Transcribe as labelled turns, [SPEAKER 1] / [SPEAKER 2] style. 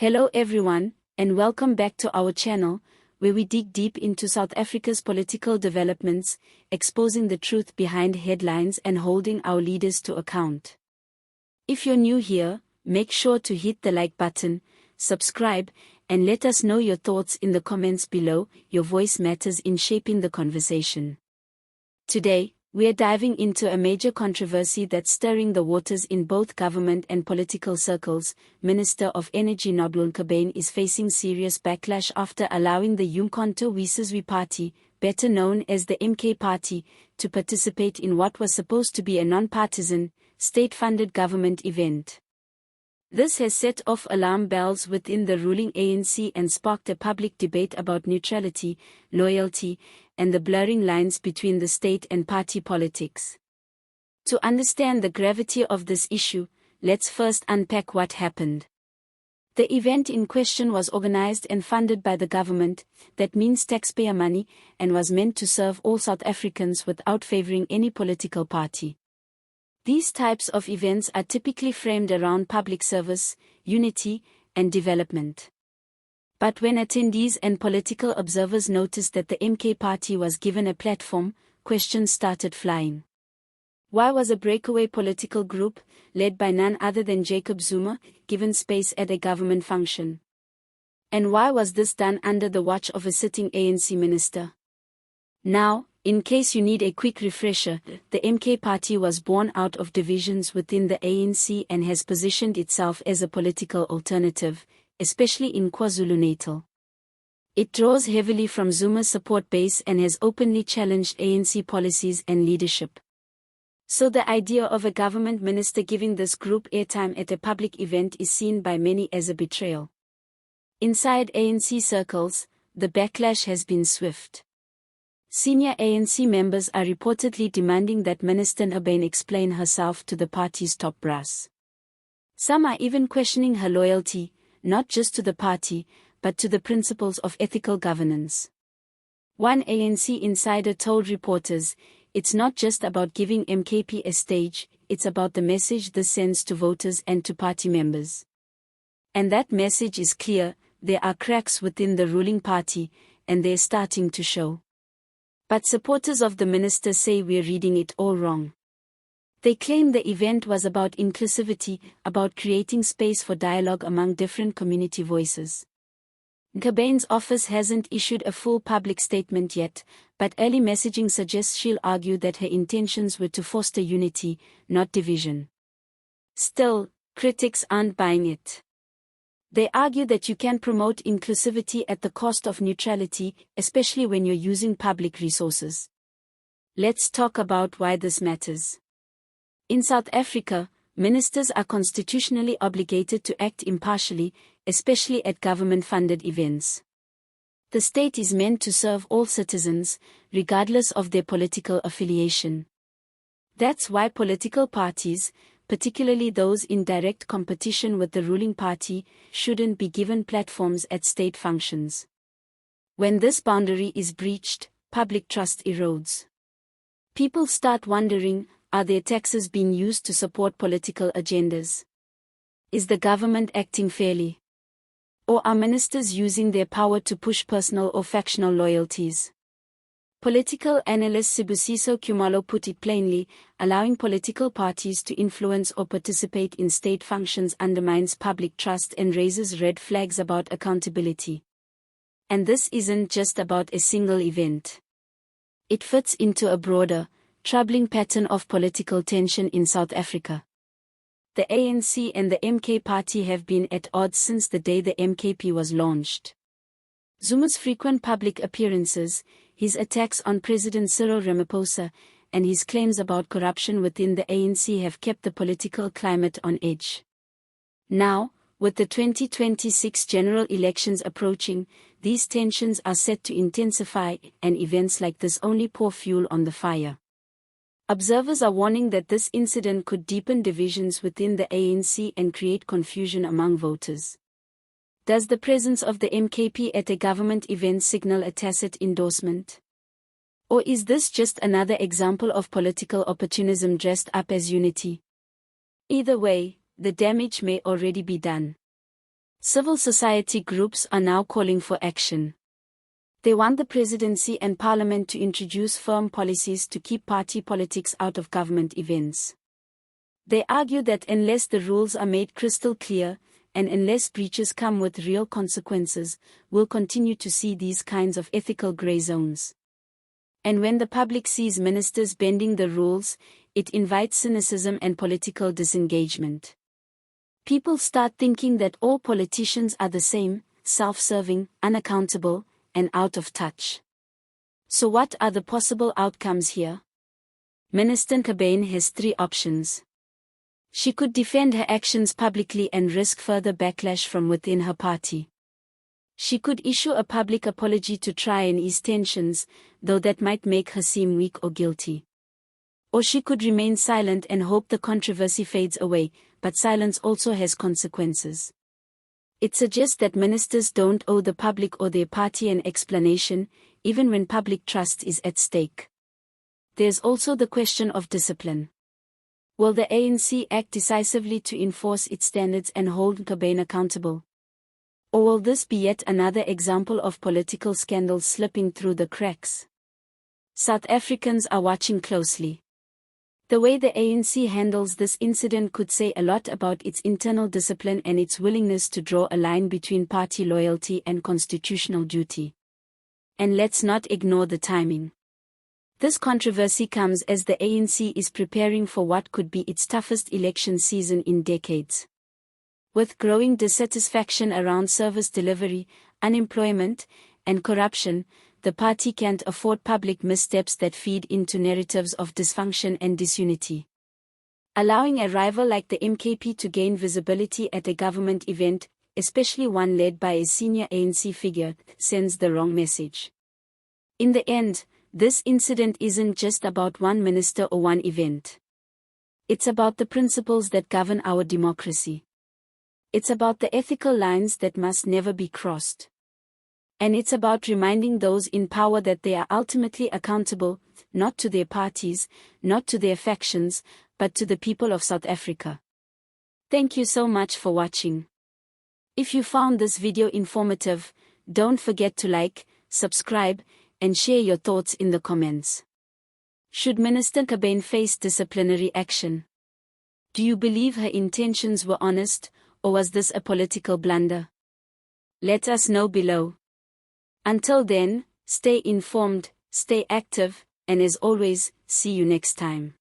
[SPEAKER 1] Hello everyone, and welcome back to our channel, where we dig deep into South Africa's political developments, exposing the truth behind headlines and holding our leaders to account. If you're new here, make sure to hit the like button, subscribe, and let us know your thoughts in the comments below. Your voice matters in shaping the conversation. Today, we are diving into a major controversy that's stirring the waters in both government and political circles. Minister of Energy Nobuhle Nkabane is facing serious backlash after allowing the Umkhonto we Sizwe Party, better known as the MK Party, to participate in what was supposed to be a non-partisan, state-funded government event. This has set off alarm bells within the ruling ANC and sparked a public debate about neutrality, loyalty, and the blurring lines between the state and party politics. To understand the gravity of this issue, let's first unpack what happened. The event in question was organized and funded by the government, that means taxpayer money, and was meant to serve all South Africans without favoring any political party. These types of events are typically framed around public service, unity, and development. But when attendees and political observers noticed that the MK Party was given a platform, questions started flying. Why was a breakaway political group, led by none other than Jacob Zuma, given space at a government function? And why was this done under the watch of a sitting ANC minister? Now, in case you need a quick refresher, the MK Party was born out of divisions within the ANC and has positioned itself as a political alternative, especially in KwaZulu-Natal. It draws heavily from Zuma's support base and has openly challenged ANC policies and leadership. So the idea of a government minister giving this group airtime at a public event is seen by many as a betrayal. Inside ANC circles, the backlash has been swift. Senior ANC members are reportedly demanding that Minister Nkabane explain herself to the party's top brass. Some are even questioning her loyalty, not just to the party, but to the principles of ethical governance. One ANC insider told reporters, "It's not just about giving MKP a stage, it's about the message this sends to voters and to party members." And that message is clear: there are cracks within the ruling party, and they're starting to show. But supporters of the minister say we're reading it all wrong. They claim the event was about inclusivity, about creating space for dialogue among different community voices. Nkabane's office hasn't issued a full public statement yet, but early messaging suggests she'll argue that her intentions were to foster unity, not division. Still, critics aren't buying it. They argue that you can promote inclusivity at the cost of neutrality, especially when you're using public resources. Let's talk about why this matters. In South Africa, ministers are constitutionally obligated to act impartially, especially at government-funded events. The state is meant to serve all citizens, regardless of their political affiliation. That's why political parties, particularly those in direct competition with the ruling party, shouldn't be given platforms at state functions. When this boundary is breached, public trust erodes. People start wondering, are their taxes being used to support political agendas? Is the government acting fairly? Or are ministers using their power to push personal or factional loyalties? Political analyst Sibusiso Khumalo put it plainly: allowing political parties to influence or participate in state functions undermines public trust and raises red flags about accountability. And this isn't just about a single event. It fits into a broader, troubling pattern of political tension in South Africa. The ANC and the MK Party have been at odds since the day the MKP was launched. Zuma's frequent public appearances, his attacks on President Cyril Ramaphosa, and his claims about corruption within the ANC have kept the political climate on edge. Now, with the 2026 general elections approaching, these tensions are set to intensify, and events like this only pour fuel on the fire. Observers are warning that this incident could deepen divisions within the ANC and create confusion among voters. Does the presence of the MKP at a government event signal a tacit endorsement? Or is this just another example of political opportunism dressed up as unity? Either way, the damage may already be done. Civil society groups are now calling for action. They want the presidency and parliament to introduce firm policies to keep party politics out of government events. They argue that unless the rules are made crystal clear, and unless breaches come with real consequences, we'll continue to see these kinds of ethical grey zones. And when the public sees ministers bending the rules, it invites cynicism and political disengagement. People start thinking that all politicians are the same, self-serving, unaccountable, and out of touch. So what are the possible outcomes here? Minister Nkabane has three options. She could defend her actions publicly and risk further backlash from within her party. She could issue a public apology to try and ease tensions, though that might make her seem weak or guilty. Or she could remain silent and hope the controversy fades away, but silence also has consequences. It suggests that ministers don't owe the public or their party an explanation, even when public trust is at stake. There's also the question of discipline. Will the ANC act decisively to enforce its standards and hold Nkabane accountable? Or will this be yet another example of political scandals slipping through the cracks? South Africans are watching closely. The way the ANC handles this incident could say a lot about its internal discipline and its willingness to draw a line between party loyalty and constitutional duty. And let's not ignore the timing. This controversy comes as the ANC is preparing for what could be its toughest election season in decades. With growing dissatisfaction around service delivery, unemployment, and corruption, the party can't afford public missteps that feed into narratives of dysfunction and disunity. Allowing a rival like the MKP to gain visibility at a government event, especially one led by a senior ANC figure, sends the wrong message. In the end, this incident isn't just about one minister or one event. It's about the principles that govern our democracy. It's about the ethical lines that must never be crossed. And it's about reminding those in power that they are ultimately accountable, not to their parties, not to their factions, but to the people of South Africa. Thank you so much for watching. If you found this video informative, don't forget to like, subscribe, and share your thoughts in the comments. Should Minister Nkabane face disciplinary action? Do you believe her intentions were honest, or was this a political blunder? Let us know below. Until then, stay informed, stay active, and as always, see you next time.